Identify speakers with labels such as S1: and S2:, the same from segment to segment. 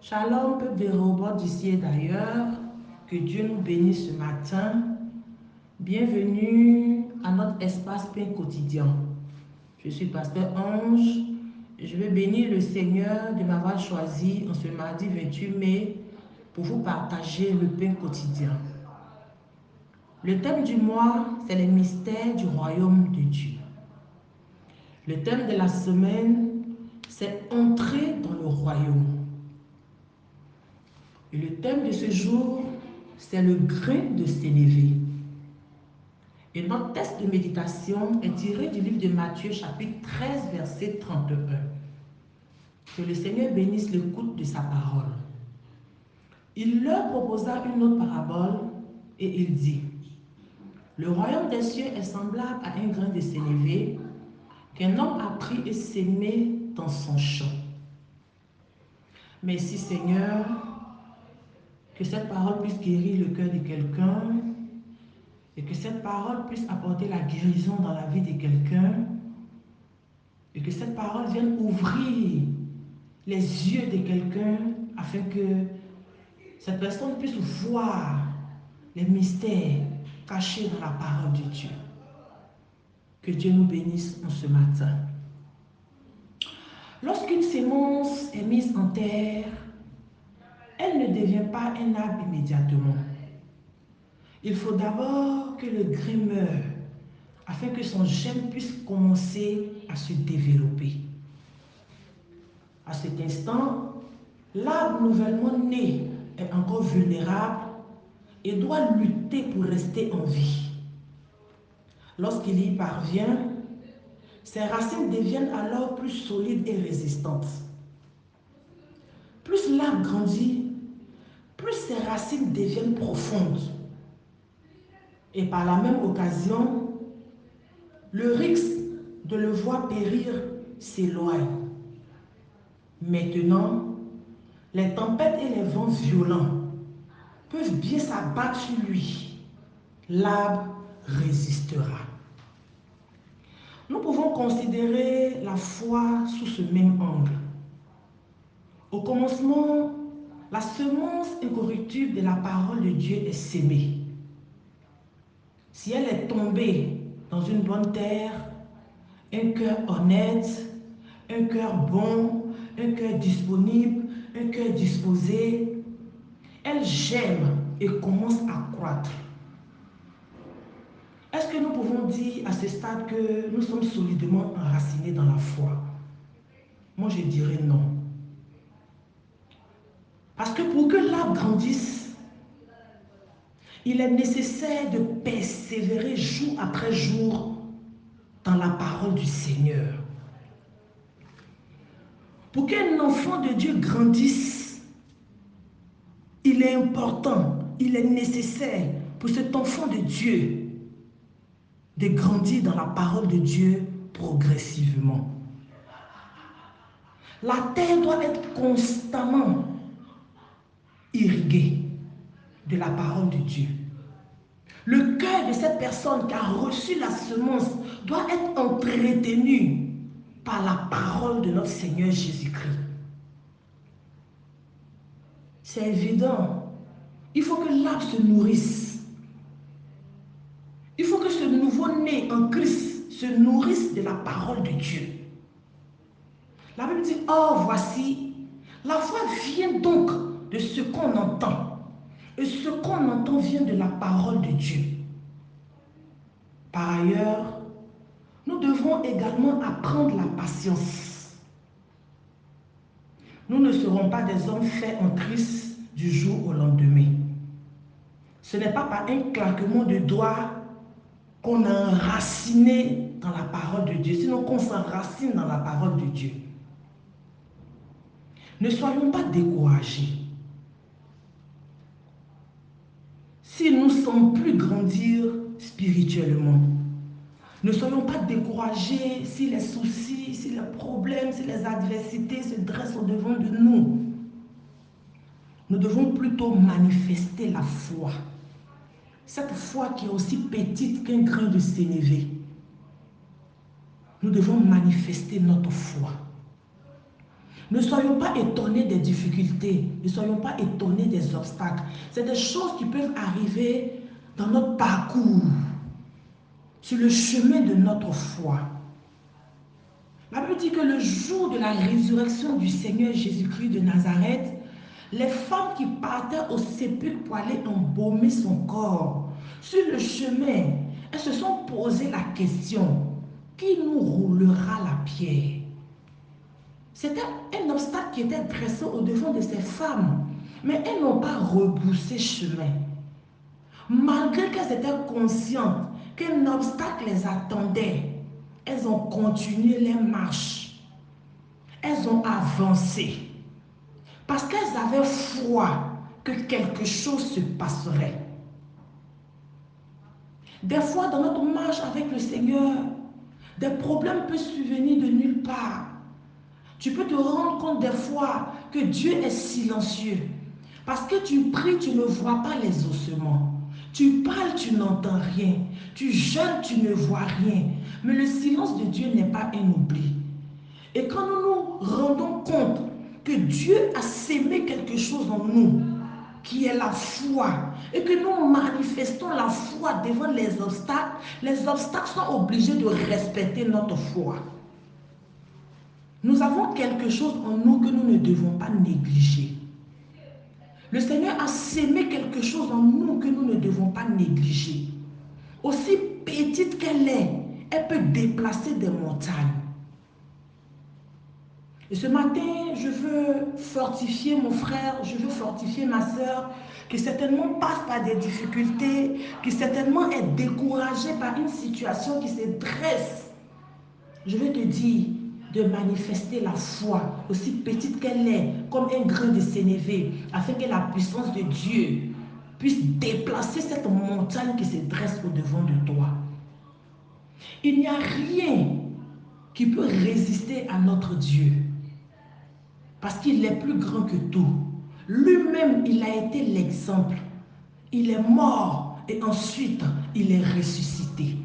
S1: Shalom, peuple de Rehoboth d'ici et d'ailleurs. Que Dieu nous bénisse ce matin. Bienvenue à notre espace pain quotidien. Je suis pasteur Ange. Je veux bénir le Seigneur de m'avoir choisi en ce mardi 28 mai pour vous partager le pain quotidien. Le thème du mois, c'est les mystères du royaume de Dieu. Le thème de la semaine, c'est entrer dans le royaume. Et le thème de ce jour, c'est le grain de sénévé. Et notre texte de méditation est tiré du livre de Matthieu, chapitre 13, verset 31. Que le Seigneur bénisse l'écoute de sa parole. Il leur proposa une autre parabole et il dit: le royaume des cieux est semblable à un grain de sénévé qu'un homme a pris et sémé dans son champ. Merci Seigneur, que cette parole puisse guérir le cœur de quelqu'un et que cette parole puisse apporter la guérison dans la vie de quelqu'un et que cette parole vienne ouvrir les yeux de quelqu'un afin que cette personne puisse voir les mystères cachés dans la parole de Dieu. Que Dieu nous bénisse en ce matin. Lorsqu'une sémence est mise en terre, elle ne devient pas un arbre immédiatement. Il faut d'abord que le grain meure afin que son germe puisse commencer à se développer. À cet instant, l'arbre nouvellement né est encore vulnérable et doit lutter pour rester en vie. Lorsqu'il y parvient, ses racines deviennent alors plus solides et résistantes. Plus l'arbre grandit, plus ses racines deviennent profondes. Et par la même occasion, le risque de le voir périr s'éloigne. Maintenant, les tempêtes et les vents violents peuvent bien s'abattre sur lui. L'arbre résistera. Nous pouvons considérer la foi sous ce même angle. Au commencement, la semence incorruptible de la parole de Dieu est sémée. Si elle est tombée dans une bonne terre, un cœur honnête, un cœur bon, un cœur disponible, un cœur disposé, elle germe et commence à croître. Est-ce que nous pouvons dire à ce stade que nous sommes solidement enracinés dans la foi? Moi, je dirais non. Parce que pour que l'arbre grandisse, il est nécessaire de persévérer jour après jour dans la parole du Seigneur. Pour qu'un enfant de Dieu grandisse, il est important, il est nécessaire pour cet enfant de Dieu de grandir dans la parole de Dieu progressivement. La terre doit être constamment irriguée de la parole de Dieu. Le cœur de cette personne qui a reçu la semence doit être entretenu par la parole de notre Seigneur Jésus-Christ. C'est évident. Il faut que l'arbre se nourrisse. Il faut que ce nouveau-né en Christ se nourrisse de la parole de Dieu. La Bible dit: oh, voici, la foi vient donc de ce qu'on entend. Et ce qu'on entend vient de la parole de Dieu. Par ailleurs, nous devons également apprendre la patience. Nous ne serons pas des hommes faits en Christ du jour au lendemain. Ce n'est pas par un claquement de doigts qu'on a enraciné dans la parole de Dieu, sinon qu'on s'enracine dans la parole de Dieu. Ne soyons pas découragés. Si nous ne sommes plus grandir spirituellement, ne soyons pas découragés si les soucis, si les problèmes, si les adversités se dressent au-devant de nous. Nous devons plutôt manifester la foi. Cette foi qui est aussi petite qu'un grain de sénévé. Nous devons manifester notre foi. Ne soyons pas étonnés des difficultés, ne soyons pas étonnés des obstacles. C'est des choses qui peuvent arriver dans notre parcours, sur le chemin de notre foi. La Bible dit que le jour de la résurrection du Seigneur Jésus-Christ de Nazareth, les femmes qui partaient au sépulcre pour aller embaumer son corps, sur le chemin, elles se sont posé la question, qui nous roulera la pierre? C'était un obstacle qui était dressé au devant de ces femmes, mais elles n'ont pas rebroussé chemin. Malgré qu'elles étaient conscientes qu'un obstacle les attendait, elles ont continué les marches. Elles ont avancé. Parce qu'elles avaient foi que quelque chose se passerait. Des fois, dans notre marche avec le Seigneur, des problèmes peuvent survenir de nulle part. Tu peux te rendre compte des fois que Dieu est silencieux. Parce que tu pries, tu ne vois pas les ossements. Tu parles, tu n'entends rien. Tu jeûnes, tu ne vois rien. Mais le silence de Dieu n'est pas un oubli. Et quand nous nous rendons compte que Dieu a sémé quelque chose en nous, qui est la foi, et que nous manifestons la foi devant les obstacles sont obligés de respecter notre foi. Nous avons quelque chose en nous que nous ne devons pas négliger. Le Seigneur a sémé quelque chose en nous que nous ne devons pas négliger. Aussi petite qu'elle est, elle peut déplacer des montagnes. Et ce matin, je veux fortifier mon frère, je veux fortifier ma soeur, qui certainement passe par des difficultés, qui certainement est découragée par une situation qui se dresse. Je veux te dire de manifester la foi, aussi petite qu'elle est, comme un grain de sénévé, afin que la puissance de Dieu puisse déplacer cette montagne qui se dresse au-devant de toi. Il n'y a rien qui peut résister à notre Dieu. Parce qu'il est plus grand que tout. Lui-même, il a été l'exemple. Il est mort et ensuite, il est ressuscité.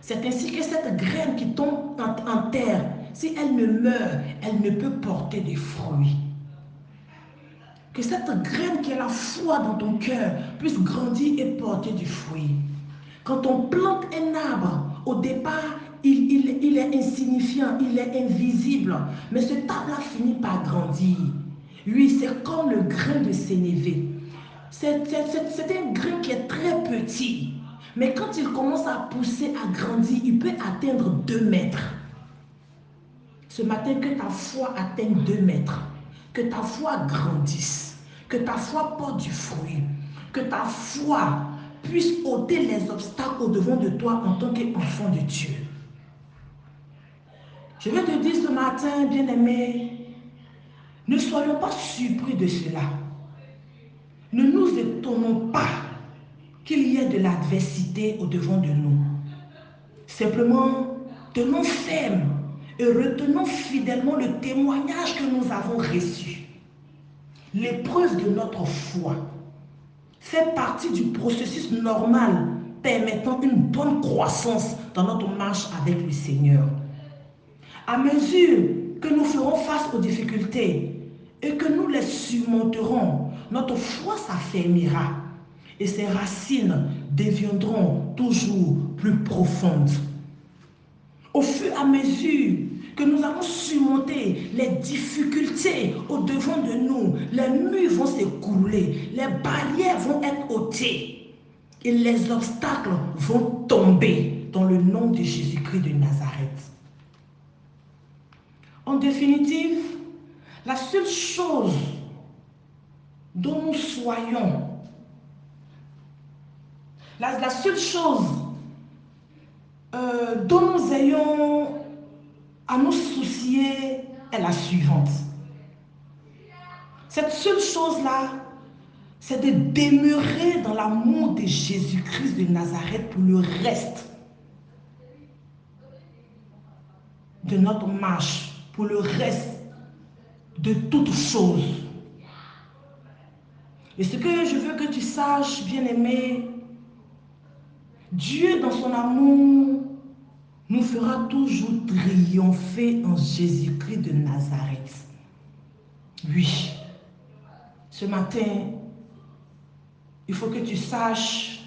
S1: C'est ainsi que cette graine qui tombe en terre, si elle ne meurt, elle ne peut porter de fruits. Que cette graine qui est la foi dans ton cœur puisse grandir et porter du fruit. Quand on plante un arbre, au départ, il est insignifiant, il est invisible. Mais ce arbre-là finit par grandir. Lui, c'est comme le grain de sénévé. C'est un grain qui est très petit. Mais quand il commence à pousser, à grandir, il peut atteindre 2 mètres. Ce matin, que ta foi atteigne 2 mètres. Que ta foi grandisse. Que ta foi porte du fruit. Que ta foi puisse ôter les obstacles au-devant de toi en tant qu'enfant de Dieu. Je vais te dire ce matin, bien-aimé, ne soyons pas surpris de cela. Ne nous étonnons pas qu'il y ait de l'adversité au-devant de nous. Simplement, tenons ferme et retenons fidèlement le témoignage que nous avons reçu. L'épreuve de notre foi fait partie du processus normal permettant une bonne croissance dans notre marche avec le Seigneur. À mesure que nous ferons face aux difficultés et que nous les surmonterons, notre foi s'affermira et ses racines deviendront toujours plus profondes. Au fur et à mesure que nous allons surmonter les difficultés au-devant de nous, les murs vont s'écrouler, les barrières vont être ôtées et les obstacles vont tomber dans le nom de Jésus-Christ de Nazareth. En définitive, la seule chose dont nous soyons, la seule chose dont nous ayons à nous soucier est la suivante. Cette seule chose-là, c'est de demeurer dans l'amour de Jésus-Christ de Nazareth pour le reste de notre marche, pour le reste de toutes choses. Et ce que je veux que tu saches, bien-aimé, Dieu dans son amour nous fera toujours triompher en Jésus-Christ de Nazareth. Oui, ce matin, il faut que tu saches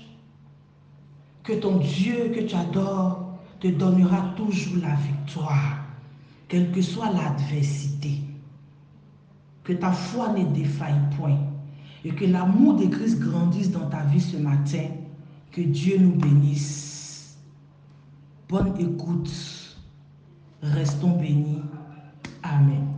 S1: que ton Dieu que tu adores te donnera toujours la victoire, quelle que soit l'adversité. Que ta foi ne défaille point et que l'amour de Christ grandisse dans ta vie ce matin. Que Dieu nous bénisse. Bonne écoute. Restons bénis. Amen.